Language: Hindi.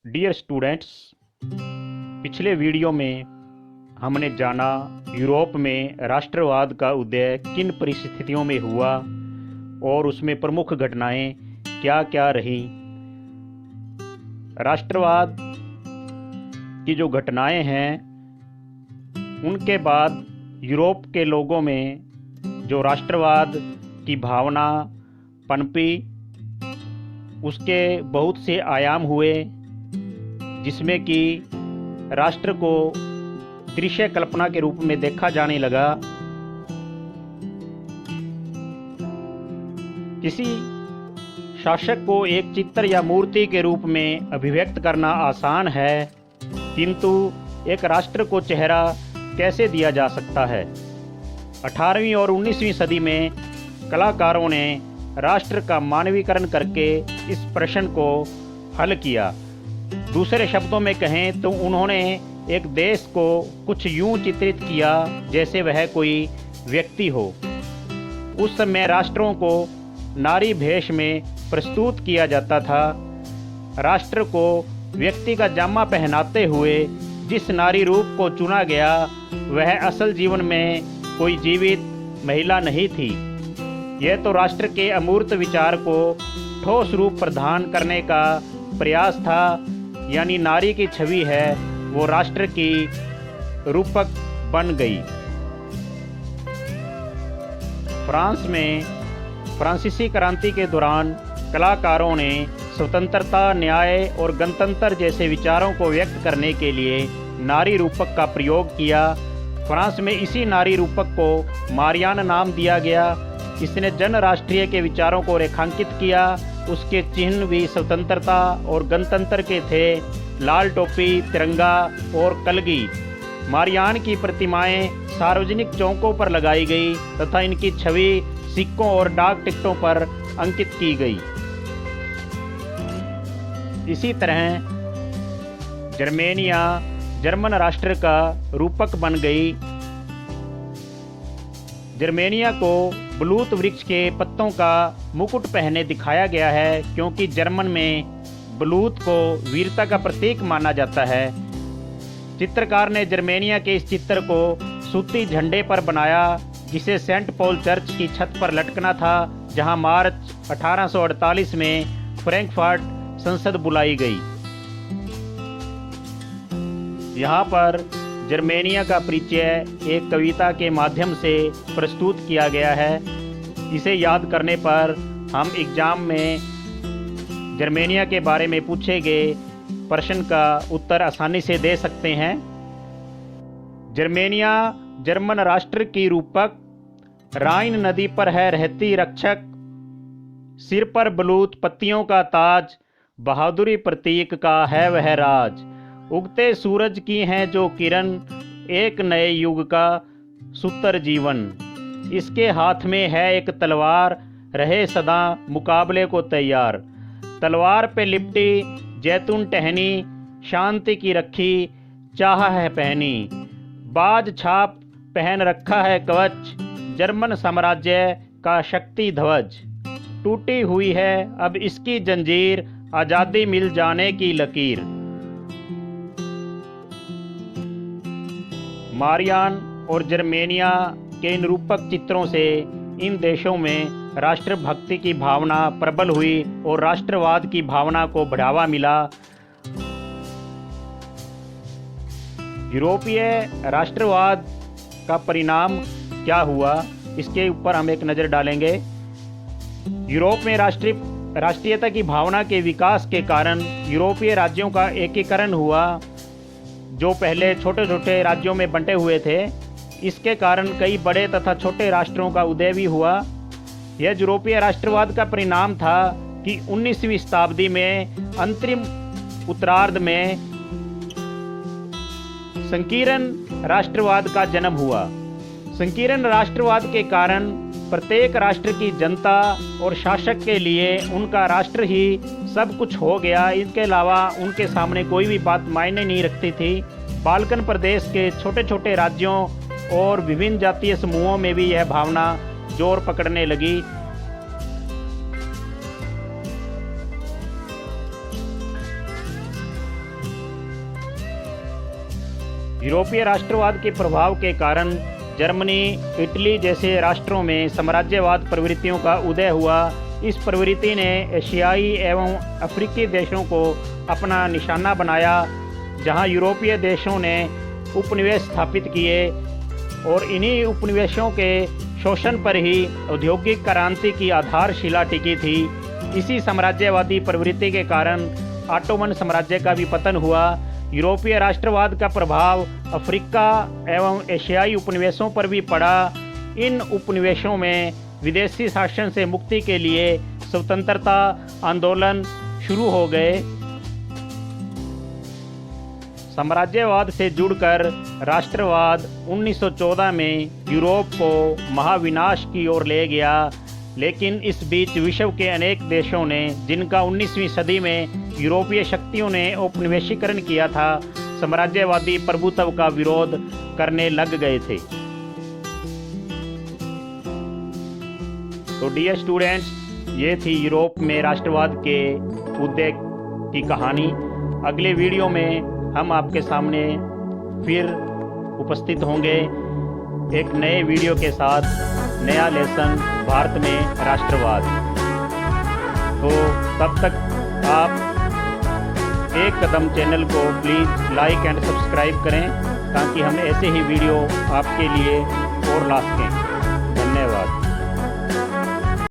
डियर स्टूडेंट्स, पिछले वीडियो में हमने जाना यूरोप में राष्ट्रवाद का उदय किन परिस्थितियों में हुआ और उसमें प्रमुख घटनाएं क्या क्या रहीं। राष्ट्रवाद की जो घटनाएं हैं उनके बाद यूरोप के लोगों में जो राष्ट्रवाद की भावना पनपी, उसके बहुत से आयाम हुए, जिसमें कि राष्ट्र को दृश्य कल्पना के रूप में देखा जाने लगा। किसी शासक को एक चित्र या मूर्ति के रूप में अभिव्यक्त करना आसान है, किंतु एक राष्ट्र को चेहरा कैसे दिया जा सकता है। 18वीं और 19वीं सदी में कलाकारों ने राष्ट्र का मानवीकरण करके इस प्रश्न को हल किया। दूसरे शब्दों में कहें तो उन्होंने एक देश को कुछ यूं चित्रित किया जैसे वह कोई व्यक्ति हो। उस समय राष्ट्रों को नारी भेष में प्रस्तुत किया जाता था। राष्ट्र को व्यक्ति का जामा पहनाते हुए जिस नारी रूप को चुना गया वह असल जीवन में कोई जीवित महिला नहीं थी। यह तो राष्ट्र के अमूर्त विचार को ठोस रूप प्रदान करने का प्रयास था, यानी नारी की छवि है वो राष्ट्र की रूपक बन गई। फ्रांस में फ्रांसीसी क्रांति के दौरान कलाकारों ने स्वतंत्रता, न्याय और गणतंत्र जैसे विचारों को व्यक्त करने के लिए नारी रूपक का प्रयोग किया। फ्रांस में इसी नारी रूपक को मारियान नाम दिया गया। इसने जन राष्ट्रीय के विचारों को रेखांकित किया। उसके चिन्ह भी स्वतंत्रता और गणतंत्र के थे, लाल टोपी, तिरंगा और कलगी। मारियान की प्रतिमाएं सार्वजनिक चौकों पर लगाई गई तथा इनकी छवि सिक्कों और डाक टिकटों पर अंकित की गई। इसी तरह जर्मेनिया जर्मन राष्ट्र का रूपक बन गई। जर्मेनिया को बलूत वृक्ष के पत्तों का मुकुट पहने दिखाया गया है, क्योंकि जर्मन में बलूत को वीरता का प्रतीक माना जाता है। चित्रकार ने जर्मेनिया के इस चित्र को सूती झंडे पर बनाया, जिसे सेंट पॉल चर्च की छत पर लटकना था, जहां मार्च 1848 में फ्रैंकफर्ट संसद बुलाई गई। यहाँ पर जर्मेनिया का परिचय एक कविता के माध्यम से प्रस्तुत किया गया है। इसे याद करने पर हम एग्जाम में जर्मेनिया के बारे में पूछे गए प्रश्न का उत्तर आसानी से दे सकते हैं। जर्मेनिया जर्मन राष्ट्र की रूपक, राइन नदी पर है रहती रक्षक, सिर पर बलूत पत्तियों का ताज, बहादुरी प्रतीक का है वह राज। उगते सूरज की हैं जो किरण, एक नए युग का सुतर जीवन। इसके हाथ में है एक तलवार, रहे सदा मुकाबले को तैयार। तलवार पे लिपटी जैतून टहनी, शांति की रखी चाह है पहनी। बाज छाप पहन रखा है कवच, जर्मन साम्राज्य का शक्ति ध्वज। टूटी हुई है अब इसकी जंजीर, आज़ादी मिल जाने की लकीर। मारियान और जर्मेनिया के इन रूपक चित्रों से इन देशों में राष्ट्रभक्ति की भावना प्रबल हुई और राष्ट्रवाद की भावना को बढ़ावा मिला। यूरोपीय राष्ट्रवाद का परिणाम क्या हुआ, इसके ऊपर हम एक नज़र डालेंगे। यूरोप में राष्ट्रीयता की भावना के विकास के कारण यूरोपीय राज्यों का एकीकरण हुआ, जो पहले छोटे छोटे राज्यों में बंटे हुए थे। इसके कारण कई बड़े तथा छोटे राष्ट्रों का उदय भी हुआ। यह यूरोपीय राष्ट्रवाद का परिणाम था कि 19वीं शताब्दी में अंतरिम उत्तरार्ध में संकीर्ण राष्ट्रवाद का जन्म हुआ। संकीर्ण राष्ट्रवाद के कारण प्रत्येक राष्ट्र की जनता और शासक के लिए उनका राष्ट्र ही सब कुछ हो गया। इसके अलावा उनके सामने कोई भी बात मायने नहीं रखती थी। बाल्कन प्रदेश के छोटे छोटे राज्यों और विभिन्न जातीय समूहों में भी यह भावना जोर पकड़ने लगी। यूरोपीय राष्ट्रवाद के प्रभाव के कारण जर्मनी, इटली जैसे राष्ट्रों में साम्राज्यवाद प्रवृत्तियों का उदय हुआ। इस प्रवृत्ति ने एशियाई एवं अफ्रीकी देशों को अपना निशाना बनाया, जहां यूरोपीय देशों ने उपनिवेश स्थापित किए और इन्हीं उपनिवेशों के शोषण पर ही औद्योगिक क्रांति की आधारशिला टिकी थी। इसी साम्राज्यवादी प्रवृत्ति के कारण ऑटोमन साम्राज्य का भी पतन हुआ। यूरोपीय राष्ट्रवाद का प्रभाव अफ्रीका एवं एशियाई उपनिवेशों पर भी पड़ा। इन उपनिवेशों में विदेशी शासन से मुक्ति के लिए स्वतंत्रता आंदोलन शुरू हो गए। साम्राज्यवाद से जुड़कर राष्ट्रवाद 1914 में यूरोप को महाविनाश की ओर ले गया, लेकिन इस बीच विश्व के अनेक देशों ने, जिनका 19वीं सदी में यूरोपीय शक्तियों ने उपनिवेशीकरण किया था, साम्राज्यवादी प्रभुत्व का विरोध करने लग गए थे। तो डियर स्टूडेंट्स, ये थी यूरोप में राष्ट्रवाद के उदय की कहानी। अगले वीडियो में हम आपके सामने फिर उपस्थित होंगे एक नए वीडियो के साथ, नया लेसन भारत में राष्ट्रवाद। तो तब तक आप एक कदम चैनल को प्लीज़ लाइक एंड सब्सक्राइब करें, ताकि हम ऐसे ही वीडियो आपके लिए और ला सकें।